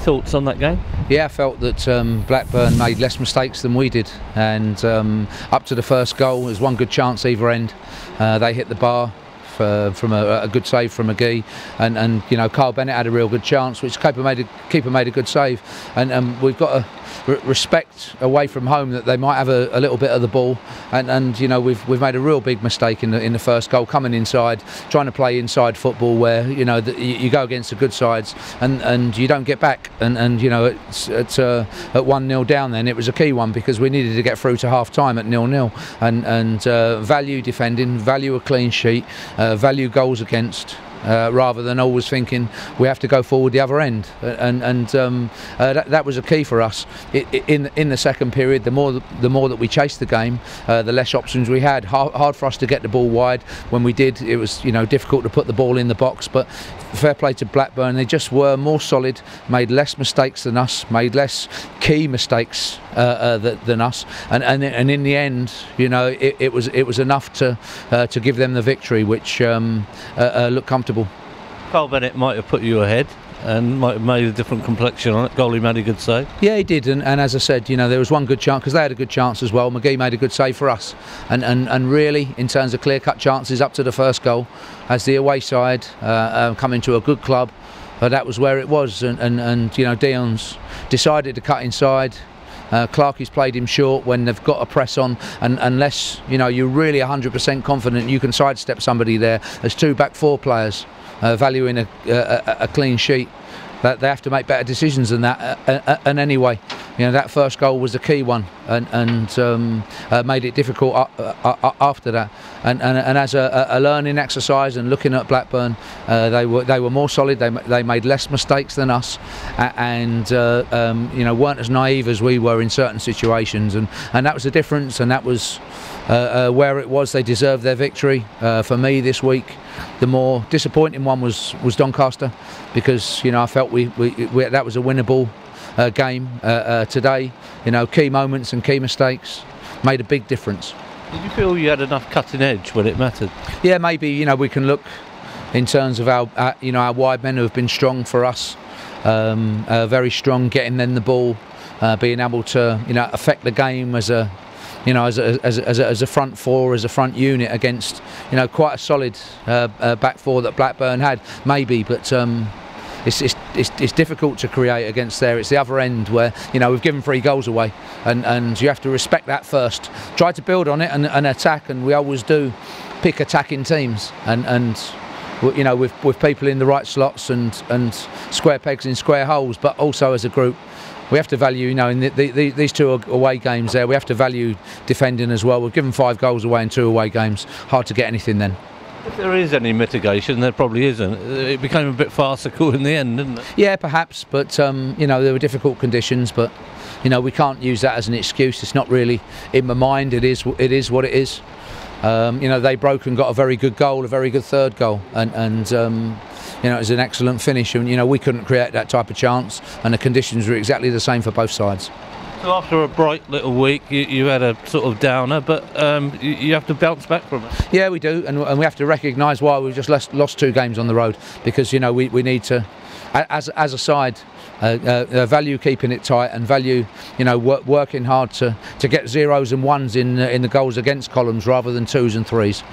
thoughts on that game? Yeah, I felt that Blackburn made less mistakes than we did, and up to the first goal, there was one good chance either end. They hit the bar from a good save from McGee, and you know, Carl Bennett had a real good chance, which keeper made a good save, and we've got to respect away from home that they might have a little bit of the ball, and you know, we've made a real big mistake in the first goal, coming inside, trying to play inside football where, you know, you go against the good sides and you don't get back, and you know, it's at 1-0 down. Then it was a key one because we needed to get through to half time at 0-0, and value defending, value a clean sheet, value goals against. Rather than always thinking we have to go forward the other end, and that was a key for us in the second period. The more that we chased the game, the less options we had. Hard for us to get the ball wide. When we did, it was, you know, difficult to put the ball in the box. But fair play to Blackburn, they just were more solid, made less mistakes than us, made less key mistakes than us, and in the end, you know, it was enough to give them the victory, which looked comfortable. Carl Bennett might have put you ahead and might have made a different complexion on it. Goalie made a good save. Yeah, he did, and as I said, you know, there was one good chance because they had a good chance as well. McGee made a good save for us, and really, in terms of clear-cut chances up to the first goal, as the away side coming to a good club, that was where it was, and you know, Dion's decided to cut inside. Clarkie's played him short when they've got a press on, and unless, you know, you're really 100% confident you can sidestep somebody there. There's two back four players valuing a clean sheet. That they have to make better decisions than that. And anyway, you know, that first goal was the key one, and made it difficult after that. And as a learning exercise and looking at Blackburn, they were more solid. They made less mistakes than us, and you know, weren't as naive as we were in certain situations. And that was the difference. And that was where it was. They deserved their victory. For me this week, the more disappointing one was Doncaster, because, you know, I felt we that was a winnable game today. You know, key moments and key mistakes made a big difference. Did you feel you had enough cutting edge when it mattered? Yeah, maybe. You know, we can look in terms of our you know, our wide men who have been strong for us, very strong, getting them the ball, being able to, you know, affect the game as a, you know, as a front four, as a front unit against, you know, quite a solid back four that Blackburn had, maybe, but it's difficult to create against there. It's the other end where, you know, we've given 3 goals away, and you have to respect that first. Try to build on it and attack, and we always do pick attacking teams, and you know, with people in the right slots and square pegs in square holes, but also as a group. We have to value, you know, in these 2 away games there, we have to value defending as well. We've given 5 goals away in 2 away games. Hard to get anything then. If there is any mitigation, there probably isn't. It became a bit farcical in the end, didn't it? Yeah, perhaps, but you know, there were difficult conditions, but, you know, we can't use that as an excuse. It's not really in my mind. It is what it is. You know, they broke and got a very good goal, a very good third goal, and you know, it was an excellent finish, and, you know, we couldn't create that type of chance, and the conditions were exactly the same for both sides. So after a bright little week, you had a sort of downer, but you have to bounce back from it. Yeah, we do, and we have to recognise why we've just lost 2 games on the road, because, you know, we need to, as a side, value keeping it tight, and value, you know, working hard to get 0s and 1s in the goals against columns rather than 2s and 3s.